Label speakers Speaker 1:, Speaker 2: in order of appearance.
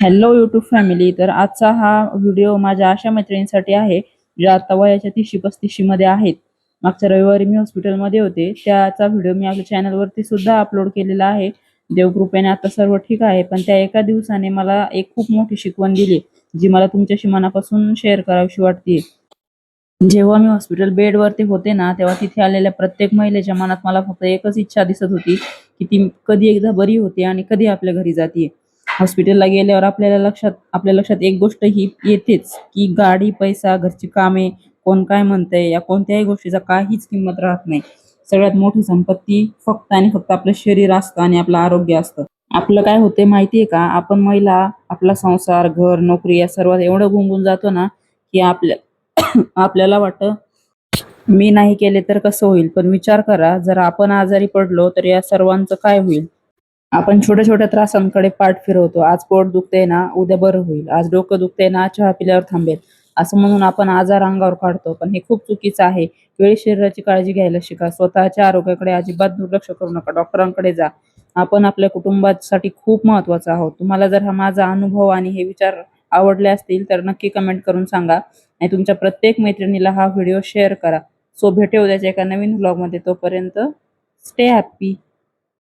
Speaker 1: Hello YouTube family. तर आजचा हा व्हिडिओ माझ्या अशा मैत्रिणींसाठी आहे ज्या आता वयाच्या 30-35 मध्ये आहेत. मागच्या रविवारी मी हॉस्पिटलमध्ये होते, त्याचा व्हिडिओ मी आपल्या चॅनलवरती सुद्धा अपलोड केलेला आहे. देवकृपेने आता सर्व ठीक आहे, पण त्या एका दिवसाने मला एक खूप मोठी शिकवण दिली, जी मला तुमच्याशी मनापासून शेअर करावीशी वाटते. जेव्हा मी हॉस्पिटल बेडवरती होते ना, तेव्हा तिथे आलेल्या प्रत्येक महिलेच्या मनात मला फक्त एकच इच्छा दिसत होती, की ती कधी एकदा बरी होते आणि कधी आपल्या घरी जाते. हॉस्पिटलला गेल्यावर आपल्या लक्षात एक गोष्ट ही येतेच, की गाडी, पैसा, घरची कामे, कोण काय म्हणतंय या कोणत्याही गोष्टीचा काहीच किंमत राहत नाही. सगळ्यात मोठी संपत्ती फक्त आणि फक्त आपलं शरीर असतं आणि आपलं आरोग्य असतं. आपलं काय होते माहितीये का, आपण महिला आपला संसार, घर, नोकरी या सर्वात एवढं गुंगून जातो ना, की आपल्याला वाटतं मी नाही केले तर कसं होईल. पण विचार करा, जर आपण आजारी पडलो तर या सर्वांचं काय होईल. आपण छोट्या छोट्या त्रासांकडे पाठ फिरवतो. आज पोट दुखतंय ना, उद्या बरं होईल. आज डोकं दुखतंय ना, चहा पिल्यावर थांबेल. असं म्हणून आपण आजार अंगावर काढतो, पण हे खूप चुकीचं आहे. वेळी शरीराची काळजी घ्यायला शिका. स्वतःच्या आरोग्याकडे अजिबात दुर्लक्ष करू नका. डॉक्टरांकडे जा. आपण आपल्या कुटुंबासाठी खूप महत्त्वाचं आहोत. तुम्हाला जर हा माझा अनुभव आणि हे विचार आवडले असतील तर नक्की कमेंट करून सांगा आणि तुमच्या प्रत्येक मैत्रिणीला हा व्हिडिओ शेअर करा. सो भेटू उद्याच्या एका नवीन व्लॉगमध्ये. तोपर्यंत स्टे हॅपी.